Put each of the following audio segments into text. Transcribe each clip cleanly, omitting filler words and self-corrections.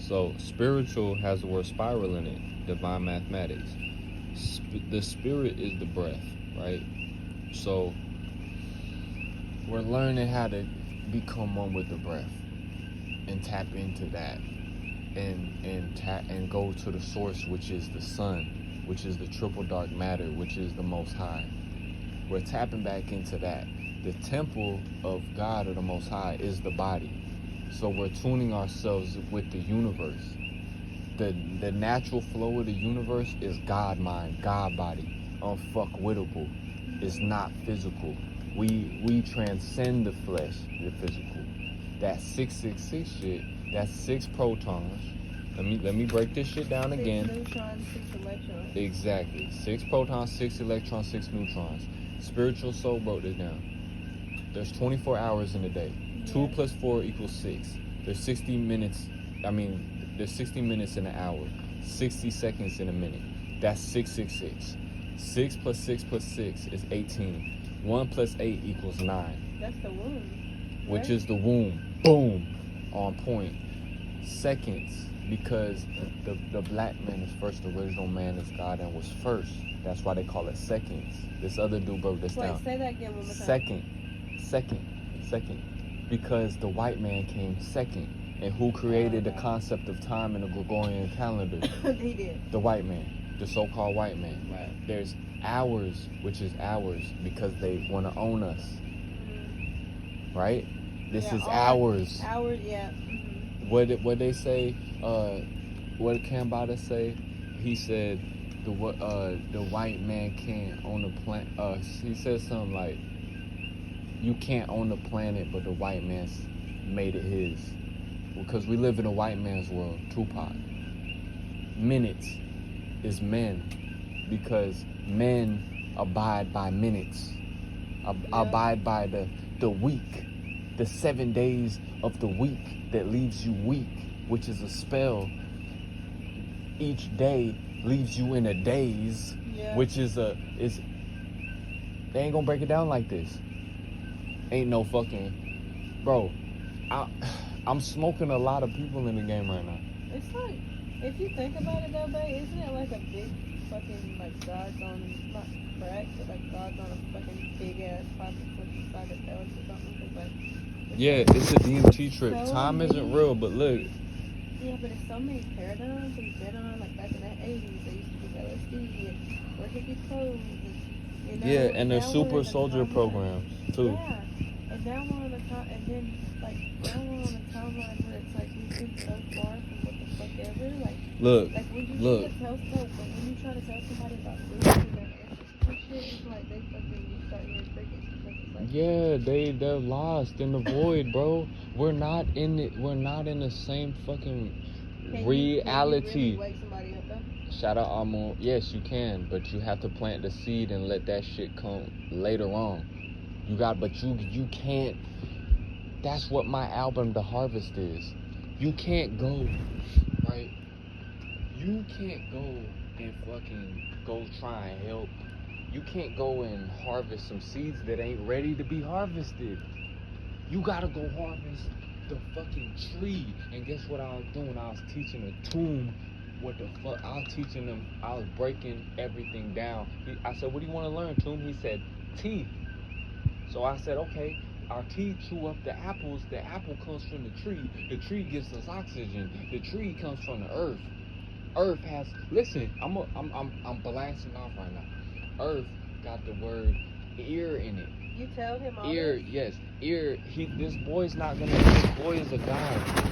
So spiritual has the word spiral in it, divine mathematics. The spirit is the breath, right? So we're learning how to become one with the breath and tap into that and go to the source, which is the sun, which is the triple dark matter, which is the most high. We're tapping back into that. The temple of God or the Most High is the body. So we're tuning ourselves with the universe. The natural flow of the universe is God mind, God body, unfuckwittable. It's not physical. We transcend the flesh, the physical. That 666 shit, that's 6 protons. Let me break this shit down again. 6 neutrons, 6 electrons. Exactly. 6 protons, 6 electrons, 6 neutrons. Spiritual soul broke this down. There's 24 hours in a day. 2 plus 4 equals 6. There's 60 minutes. There's 60 minutes in an hour. 60 seconds in a minute. That's 666. 6 plus 6 plus 6 is 18. 1 plus 8 equals 9. That's the womb. Which right? is the womb. Boom. On point. Seconds. Because the black man is first. The original man is God and was first. That's why they call it seconds. This other dude broke this down. Wait, say that again one more time. Second. Because the white man came second. And who created the concept of time in the Gregorian calendar? He did. The white man. The so-called white man. Right. There's hours, which is ours, because they want to own us. Mm-hmm. Right? This is ours. ours. Ours, yeah. Mm-hmm. What they say, what did Kambada say? He said the white man can't own the planet. He said something like, you can't own the planet, but the white man's made it his. Because we live in a white man's world, Tupac. Minutes is men, because men abide by minutes, abide by the week, the 7 days of the week that leaves you weak, which is a spell. Each day leaves you in a daze, which is they ain't gonna break it down like this. Ain't no fucking, bro. I'm smoking a lot of people in the game right now. It's like, if you think about it though, babe, isn't it like a big fucking, like, God's on, not crack, but like God's on a fucking big ass pocket inside the bells or something? Cause like, yeah, it's a DMT trip. So Time isn't real, but look. Yeah, but it's so many paradigms we've been on, like back in the 80s, they used to do LSD and wear hippie clothes and, you know. Yeah, and the now super we're in soldier timeline. programs too. Yeah, and now we're on a time, and then like now we're on a timeline where it's like we've been so far from what the fuck ever. Like Look, like when you look. when you try to tell somebody about food and shit, it's like they fucking, you start hearing crickets because it's like, Yeah, they're lost in the void, bro. We're not in it. We're not in the same fucking reality. Can you really wake somebody up though? Shout out Amo. Yes, you can, but you have to plant the seed and let that shit come later on. But you can't. That's what my album, The Harvest, is. You can't go, right? You can't go and fucking go try and help. You can't go and harvest some seeds that ain't ready to be harvested. You gotta go harvest the fucking tree. And guess what I was doing? I was teaching a tomb what the fuck. I was breaking everything down. I said, what do you want to learn, Tomb? He said, teeth. So I said, okay, our teeth chew up the apples. The apple comes from the tree. The tree gives us oxygen. The tree comes from the earth. Earth has, listen, I'm blasting off right now. Earth got the word ear in it. You tell him all Ear, this? yes. Ear, this boy is a god.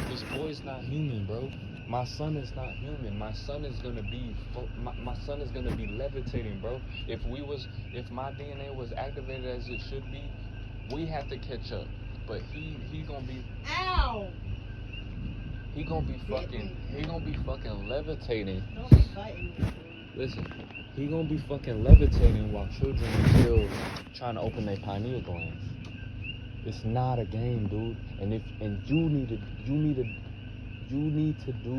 This boy is not human, bro. My son is not human. My son is gonna be levitating, bro. If my DNA was activated as it should be, we have to catch up. But he gonna be. Ow! He gonna be fucking levitating. Don't be fighting me. Listen, he gonna be fucking levitating while children are still trying to open their pineal glands. It's not a game, dude. And you need to do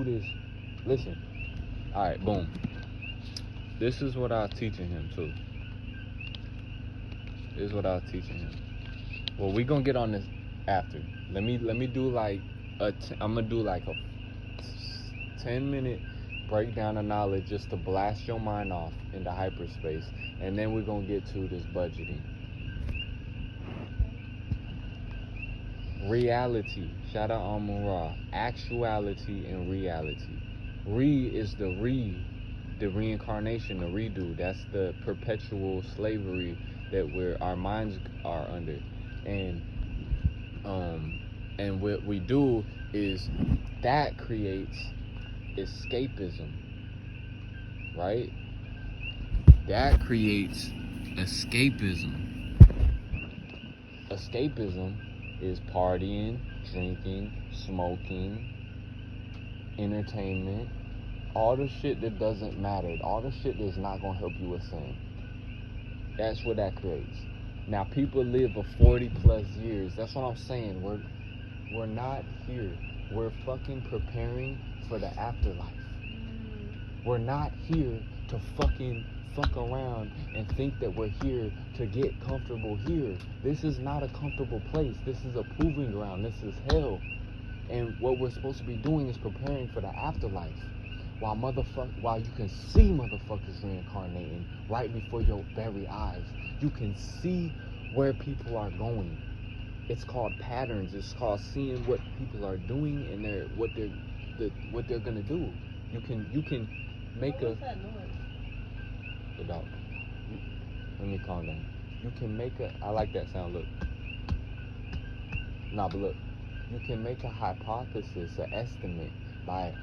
this. Listen. All right, boom. This is what I was teaching him too. Well, we gonna get on this after. Let me do like I'm gonna do like a 10-minute breakdown of knowledge just to blast your mind off into hyperspace, and then we're gonna get to this budgeting. Reality. Shout out Amun Ra. Actuality and reality. Is the reincarnation, the redo. That's the perpetual slavery that our minds are under. And what we do is that creates escapism, right? That creates escapism. Escapism is partying, drinking, smoking, entertainment, all the shit that doesn't matter, all the shit that's not gonna help you ascend. That's what that creates. Now people live for 40 plus years. That's what I'm saying. We're not here. We're fucking preparing for the afterlife. We're not here to fucking fuck around and think that we're here to get comfortable here. This is not a comfortable place. This is a proving ground. This is hell. And what we're supposed to be doing is preparing for the afterlife. While you can see motherfuckers reincarnating right before your very eyes. You can see where people are going. It's called patterns. It's called seeing what people are doing and what they're gonna do. You can make What was that noise? The dog. Let me calm down. You can make I like that sound, look. Nah, but look. You can make a hypothesis, an estimate, by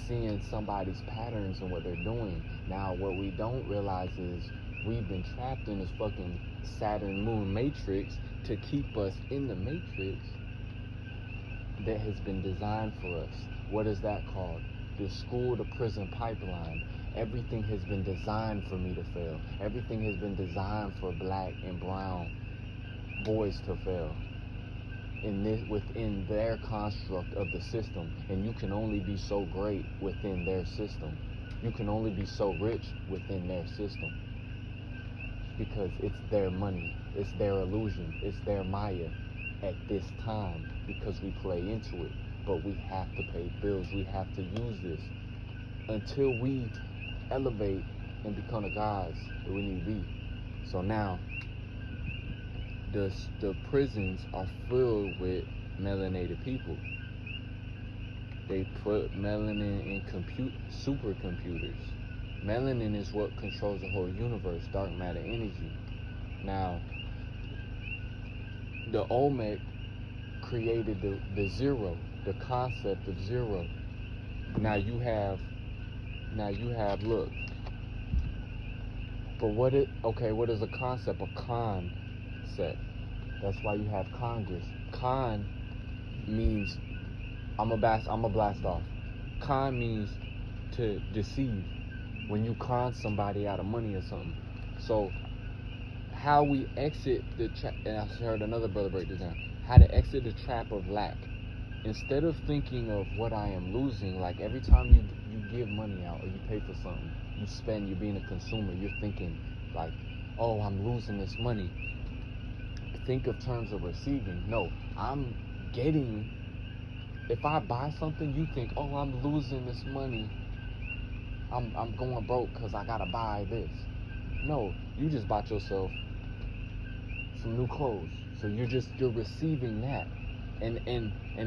seeing somebody's patterns and what they're doing. Now, what we don't realize is we've been trapped in this fucking Saturn moon matrix to keep us in the matrix that has been designed for us. What is that called? The school to prison pipeline. Everything has been designed for me to fail. Everything has been designed for black and brown boys to fail within their construct of the system. And you can only be so great within their system. You can only be so rich within their system, because it's their money, it's their illusion, it's their Maya at this time, because we play into it. But we have to pay bills. We have to use this until we elevate and become the gods that we need to be. So now the prisons are filled with melanated people. They put melanin in supercomputers. Melanin is what controls the whole universe, dark matter energy. Now, the Olmec created the zero, the concept of zero. Now you have look. But what is a concept? A concept. That's why you have Congress. Con means I'm a blast off. Con means to deceive. When you con somebody out of money or something. So how we exit the trap, and I heard another brother break this down. How to exit the trap of lack. Instead of thinking of what I am losing, like every time you give money out or you pay for something, you spend, you're being a consumer, you're thinking like, oh, I'm losing this money. Think of terms of receiving. No, I'm getting. If I buy something, you think, oh, I'm losing this money. I'm going broke because I gotta buy this. No, you just bought yourself some new clothes. So you're receiving that. And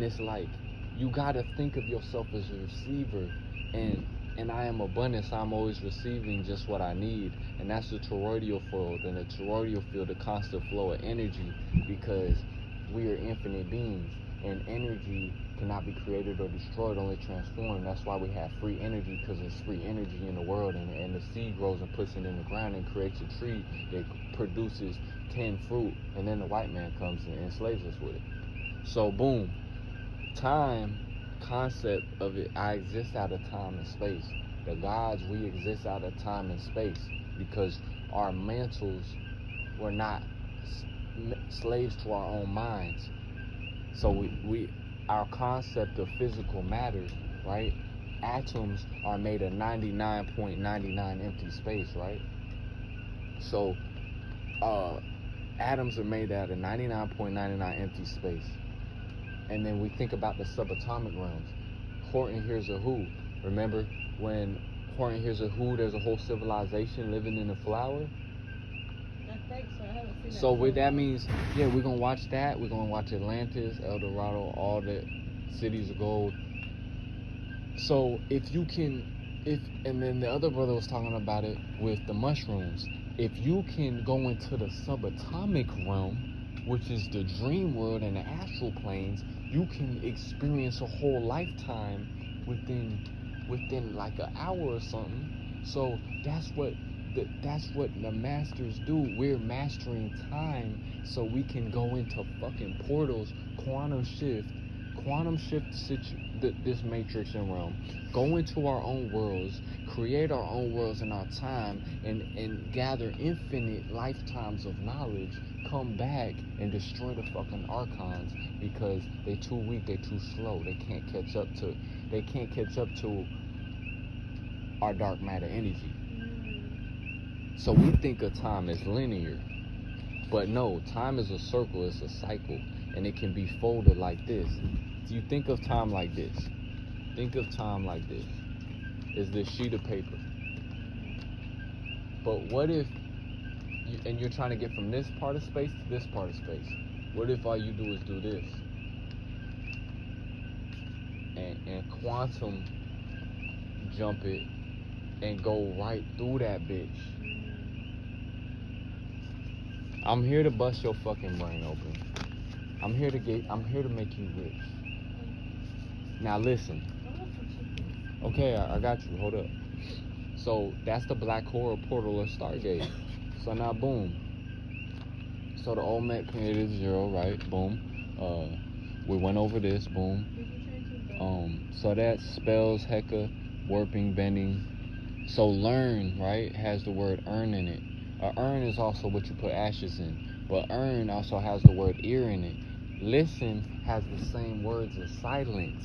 it's like you gotta think of yourself as a receiver, and I am abundance. I'm always receiving just what I need, and that's the toroidal field. And the toroidal field, the constant flow of energy, because we are infinite beings, and energy cannot be created or destroyed, only transformed. That's why we have free energy, because there's free energy in the world, and the seed grows and puts it in the ground and creates a tree that produces 10 fruit, and then the white man comes and enslaves us with it. So boom, time, concept of it, I exist out of time and space. The gods, we exist out of time and space, because our mantles were not slaves to our own minds. So our concept of physical matter, right? Atoms are made of 99.99 empty space, right? So atoms are made out of 99.99 empty space. And then we think about the subatomic realms. Horton here's a who. Remember when Horton Hears a Who, there's a whole civilization living in a flower? I think so. I haven't seen that. So what that means, yeah, we're gonna watch that. We're gonna watch Atlantis, El Dorado, all the cities of gold. So if you can, and then the other brother was talking about it with the mushrooms. If you can go into the subatomic realm, which is the dream world and the astral planes, you can experience a whole lifetime within like an hour or something. So that's what the masters do. We're mastering time so we can go into fucking portals, quantum shift this matrix and realm, go into our own worlds, create our own worlds in our time, and gather infinite lifetimes of knowledge, come back and destroy the fucking archons because they too weak, they too slow, they can't catch up to our dark matter energy. So we think of time as linear, but no, time is a circle, it's a cycle, and it can be folded like this. You think of time like this. Think of time like this. Is this sheet of paper. But what if, you're trying to get from this part of space to this part of space. What if all you do is do this? And quantum jump it and go right through that bitch. I'm here to bust your fucking brain open. I'm here to make you rich. Now listen. Okay, I got you. Hold up. So that's the black hole portal of Stargate. So now boom. So the Olmec period is 0, right? Boom. We went over this. Boom. So that spells Heka, warping, bending. So learn, right, has the word earn in it. Urn is also what you put ashes in, but earn also has the word ear in it. Listen has the same words as silent,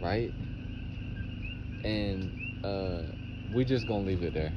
right? And we just gonna leave it there.